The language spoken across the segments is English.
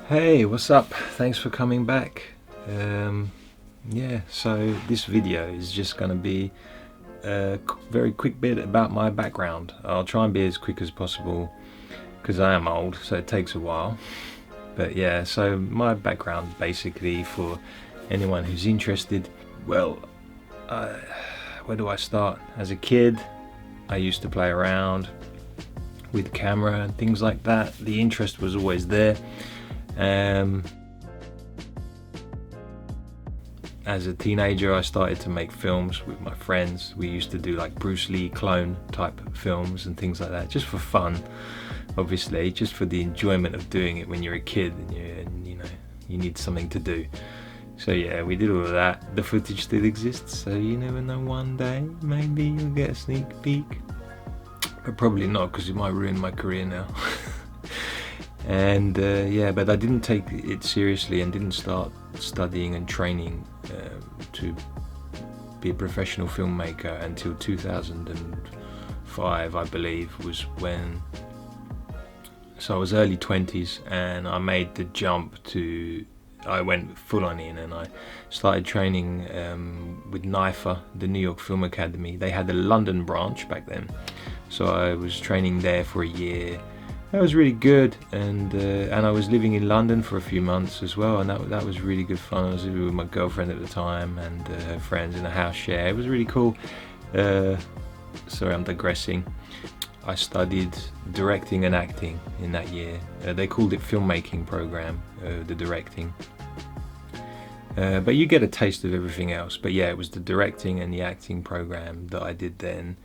Hey, what's up? Thanks for coming back. Yeah, so this video is just going to be a very quick bit about my background. I'll try and be as quick as possible because I am old, so it takes a while. But yeah, so my background basically for anyone who's interested, well, where do I start? As a kid, I used to play around with camera and things like that. The interest was always there. As a teenager, I started to make films with my friends. We used to do like Bruce Lee clone type films and things like that, just for fun, obviously, just for the enjoyment of doing it when you're a kid and you need something to do. So yeah, we did all of that. The footage still exists, so you never know, one day maybe you'll get a sneak peek, but probably not, because it might ruin my career now. And yeah, but I didn't take it seriously and didn't start studying and training to be a professional filmmaker until 2005, I believe, was when. So I was early 20s and I made the jump to, I went full on in and I started training with NIFA, the New York Film Academy. They had a London branch back then, so I was training there for a year. That was really good, and I was living in London for a few months as well, and that was really good fun. I was living with my girlfriend at the time and her friends in a house share. It was really cool. Sorry, I'm digressing. I studied directing and acting in that year. They called it Filmmaking program, the directing. But you get a taste of everything else. But yeah, it was the directing and the acting program that I did then,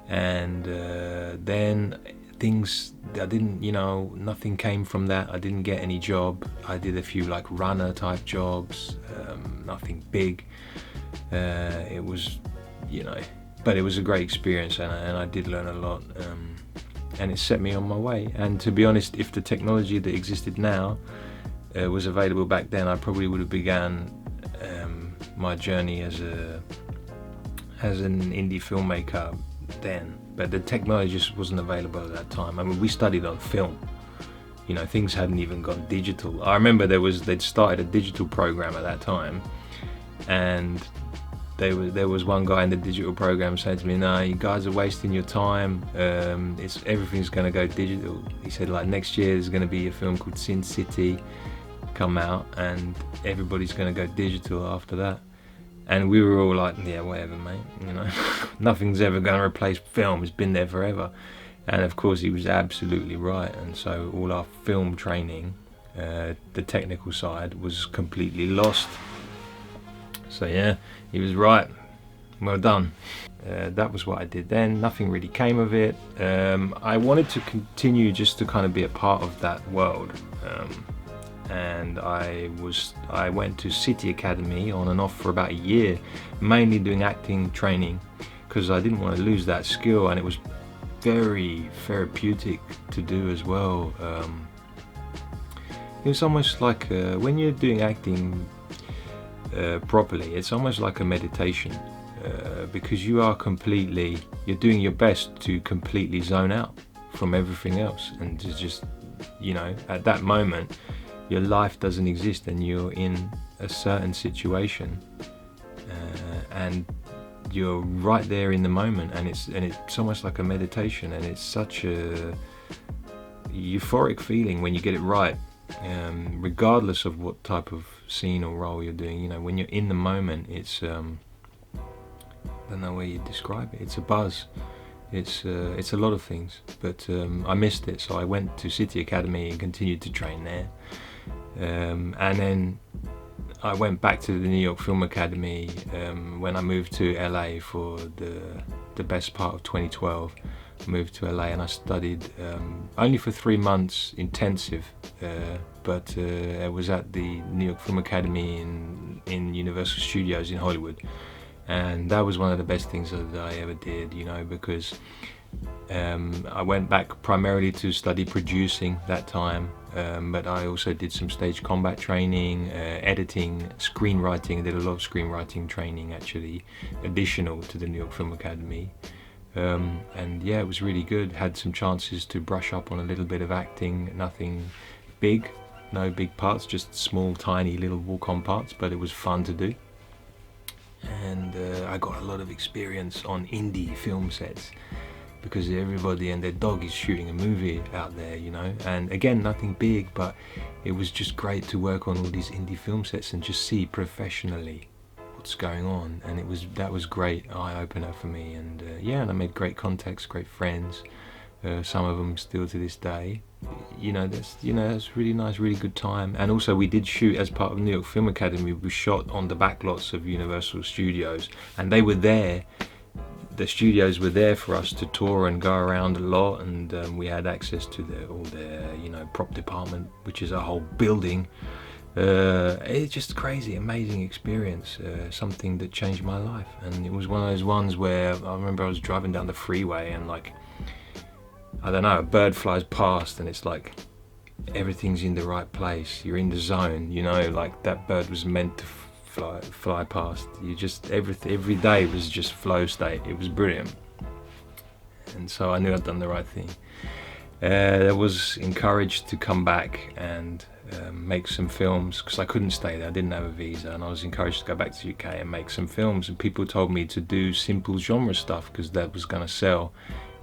and then things, I didn't, nothing came from that. I didn't get any job. I did a few like runner type jobs, nothing big. It was, but it was a great experience, and I did learn a lot, and it set me on my way. And to be honest, if the technology that existed now was available back then, I probably would have began my journey as an indie filmmaker then. But the technology just wasn't available at that time. I mean, we studied on film. Things hadn't even gone digital. I remember they'd started a digital program at that time, and there was one guy in the digital program saying to me, "No, you guys are wasting your time. Everything's going to go digital." He said, like, next year there's going to be a film called Sin City come out, and everybody's going to go digital after that. And we were all like, yeah, whatever, mate. Nothing's ever going to replace film. It's been there forever. And of course, he was absolutely right. And so all our film training, the technical side, was completely lost. So yeah, he was right. Well done. That was what I did then. Nothing really came of it. I wanted to continue just to kind of be a part of that world. And I went to City Academy on and off for about a year, mainly doing acting training, because I didn't want to lose that skill, and it was very therapeutic to do as well. It was almost like when you're doing acting properly, it's almost like a meditation, because you're doing your best to completely zone out from everything else, and to just, at that moment, your life doesn't exist and you're in a certain situation, and you're right there in the moment, and it's almost like a meditation, and it's such a euphoric feeling when you get it right, regardless of what type of scene or role you're doing. When you're in the moment, it's I don't know where you describe it. It's a buzz. It's a lot of things, but I missed it, so I went to City Academy and continued to train there. And then I went back to the New York Film Academy when I moved to LA for the best part of 2012. I moved to LA and I studied only for 3 months intensive, but it was at the New York Film Academy in Universal Studios in Hollywood, and that was one of the best things that I ever did, because I went back primarily to study producing that time, but I also did some stage combat training, editing, screenwriting. I did a lot of screenwriting training, actually, additional to the New York Film Academy. And yeah, it was really good. Had some chances to brush up on a little bit of acting, nothing big, no big parts, just small, tiny little walk-on parts, but it was fun to do. And I got a lot of experience on indie film sets, because everybody and their dog is shooting a movie out there, you know. And again, nothing big, but it was just great to work on all these indie film sets and just see professionally what's going on. And that was great eye-opener for me. And yeah, and I made great contacts, great friends. Some of them still to this day. That's really nice, really good time. And also we did shoot as part of New York Film Academy. We shot on the backlots of Universal Studios, and they were there. The studios were there for us to tour and go around a lot, and we had access to all their prop department, which is a whole building. It's just a crazy, amazing experience, something that changed my life. And it was one of those ones where I remember I was driving down the freeway and I don't know, a bird flies past and it's like everything's in the right place. You're in the zone, like that bird was meant to fly past. You just every day was just flow state. It was brilliant, and so I knew I'd done the right thing. I was encouraged to come back and make some films, because I couldn't stay there. I didn't have a visa, and I was encouraged to go back to the UK and make some films. And people told me to do simple genre stuff because that was going to sell.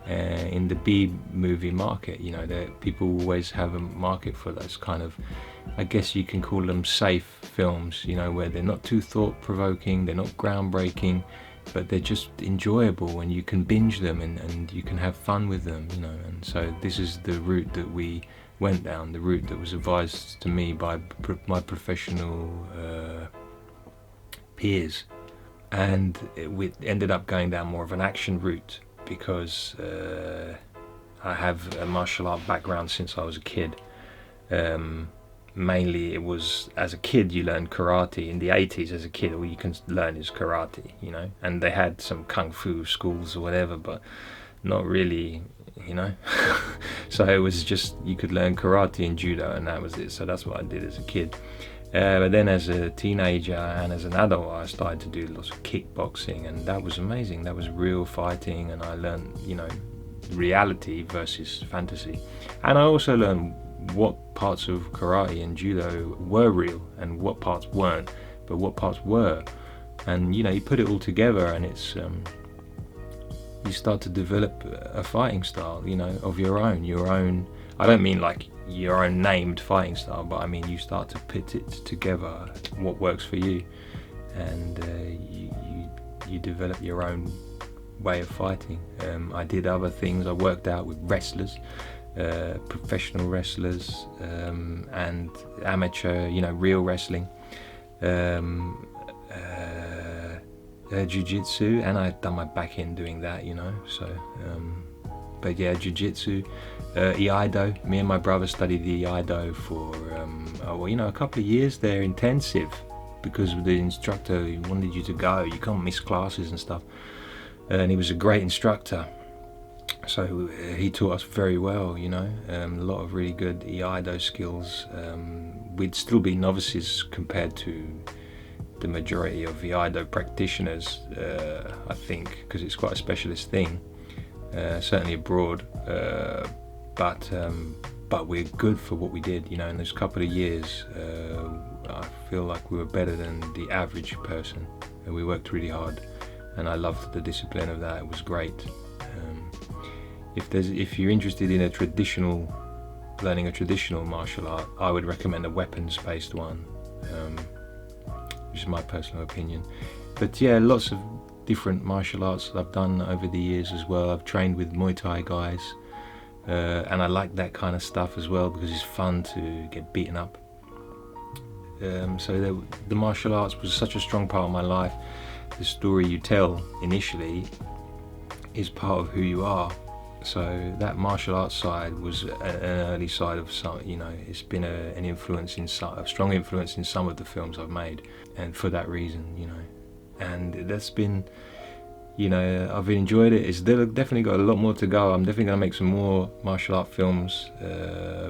In the B movie market, that people always have a market for those kind of, I guess you can call them safe films, where they're not too thought-provoking, they're not groundbreaking, but they're just enjoyable and you can binge them and you can have fun with them, And so this is the route that we went down, the route that was advised to me by my professional peers. And we ended up going down more of an action route, because I have a martial art background since I was a kid. Mainly it was, as a kid you learn karate. In the 80s as a kid, all you can learn is karate, and they had some kung fu schools or whatever, but not really, So it was just, you could learn karate and judo, and that was it. So that's what I did as a kid. But then as a teenager and as an adult, I started to do lots of kickboxing, and that was amazing. That was real fighting, and I learned, reality versus fantasy. And I also learned what parts of karate and judo were real and what parts weren't, but what parts were. And you put it all together, and it's you start to develop a fighting style, of your own. I don't mean like your own named fighting style, but I mean you start to put it together, what works for you, and you develop your own way of fighting. I did other things. I worked out with wrestlers, professional wrestlers, and amateur, real wrestling, jiu-jitsu, and I'd done my back end doing that, so but yeah, jiu-jitsu, Iaido. Me and my brother studied the Iaido for a couple of years there, intensive, because the instructor wanted you to go, you can't miss classes and stuff, and he was a great instructor, so he taught us very well, a lot of really good Iaido skills. We'd still be novices compared to the majority of Iaido practitioners, I think, because it's quite a specialist thing, certainly abroad, but we're good for what we did, in those couple of years. I feel like we were better than the average person, and we worked really hard, and I loved the discipline of that. It was great. If you're interested in learning a traditional martial art, I would recommend a weapons-based one, which is my personal opinion. But yeah, lots of different martial arts that I've done over the years as well. I've trained with Muay Thai guys, and I like that kind of stuff as well, because it's fun to get beaten up. So the martial arts was such a strong part of my life. The story you tell initially is part of who you are. So that martial arts side was an early side of some, it's been an influence a strong influence in some of the films I've made, and for that reason, and that's been, you know, I've enjoyed it. It's definitely got a lot more to go. I'm definitely going to make some more martial art films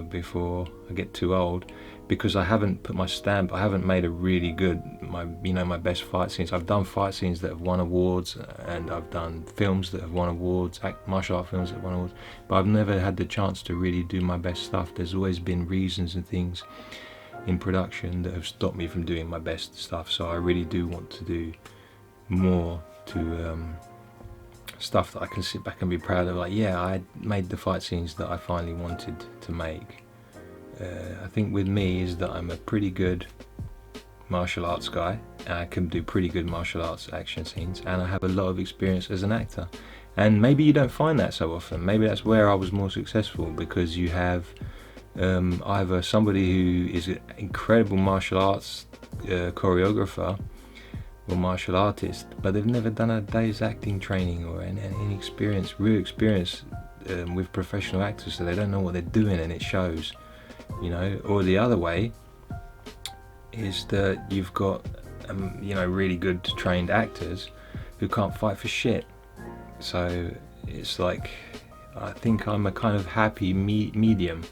before I get too old, because I haven't put my stamp. I haven't made a really good, my best fight scenes. I've done fight scenes that have won awards, and I've done films that have won awards, martial art films that have won awards, but I've never had the chance to really do my best stuff. There's always been reasons and things in production that have stopped me from doing my best stuff. So I really do want to do more to stuff that I can sit back and be proud of, like, yeah, I made the fight scenes that I finally wanted to make. I think with me is that I'm a pretty good martial arts guy, and I can do pretty good martial arts action scenes, and I have a lot of experience as an actor. And maybe you don't find that so often. Maybe that's where I was more successful, because you have either somebody who is an incredible martial arts choreographer or martial artist, but they've never done a day's acting training or any real experience with professional actors, so they don't know what they're doing, and it shows, you know. Or the other way is that you've got really good trained actors who can't fight for shit. So it's like, I think I'm a kind of happy medium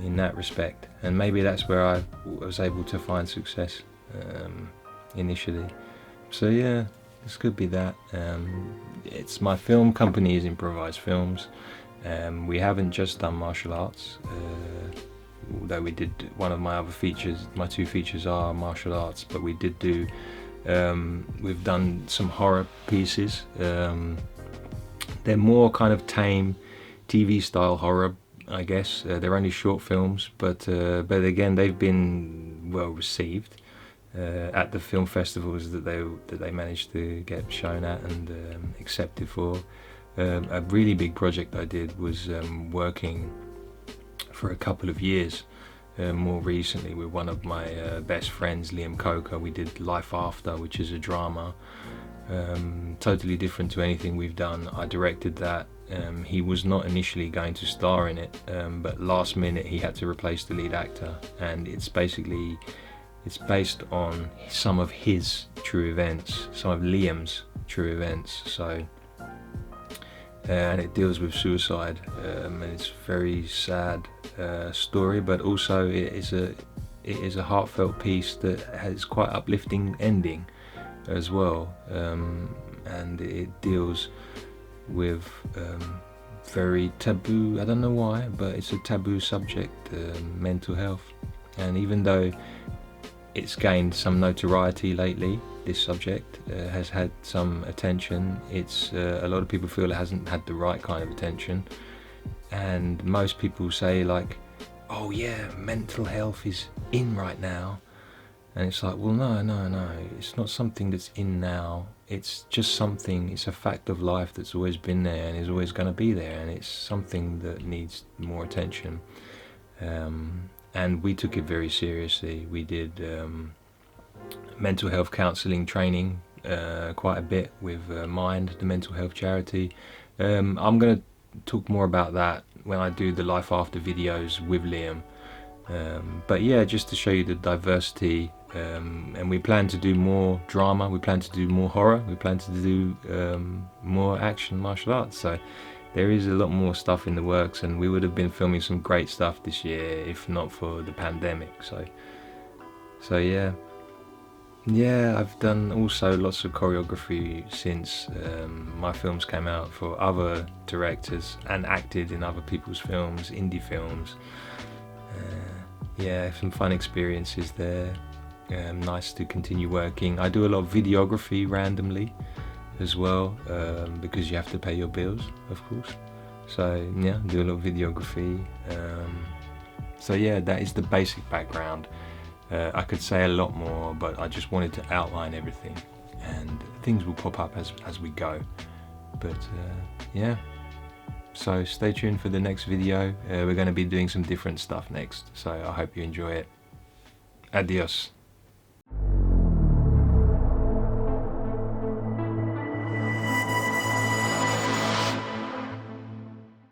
in that respect, and maybe that's where I was able to find success initially. So yeah, this could be that. It's my film company is Improvised Films. We haven't just done martial arts, although we did one of my other features. My two features are martial arts, but we did do. We've done some horror pieces. They're more kind of tame, TV style horror, I guess. They're only short films, but again, they've been well received at the film festivals that they managed to get shown at and accepted for. A really big project I did was working for a couple of years more recently with one of my best friends, Liam Coker. We did Life After, which is a drama, totally different to anything we've done. I directed that. He was not initially going to star in it, but last minute he had to replace the lead actor, and it's based on some of his true events, some of Liam's true events. So and it deals with suicide, and it's a very sad story, but also it is a heartfelt piece that has quite uplifting ending as well, and it deals with very taboo, I don't know why, but it's a taboo subject, mental health. And even though it's gained some notoriety lately, this subject has had some attention, it's a lot of people feel it hasn't had the right kind of attention, and most people say, like, oh yeah, mental health is in right now. And it's like, well, no, it's not something that's in now. It's just something, it's a fact of life that's always been there and is always going to be there, and it's something that needs more attention. And we took it very seriously. We did mental health counselling training quite a bit with Mind, the mental health charity. I'm going to talk more about that when I do the Life After videos with Liam. But yeah, just to show you the diversity, and we plan to do more drama, we plan to do more horror, we plan to do more action martial arts. So there is a lot more stuff in the works, and we would have been filming some great stuff this year if not for the pandemic. So yeah, I've done also lots of choreography since my films came out for other directors, and acted in other people's films, indie films. Yeah, some fun experiences there. Nice to continue working. I do a lot of videography randomly as well, because you have to pay your bills, of course. So yeah, do a lot of videography. So yeah, that is the basic background. I could say a lot more, but I just wanted to outline everything, and things will pop up as we go. But yeah, so stay tuned for the next video. We're going to be doing some different stuff next, so I hope you enjoy it. Adios.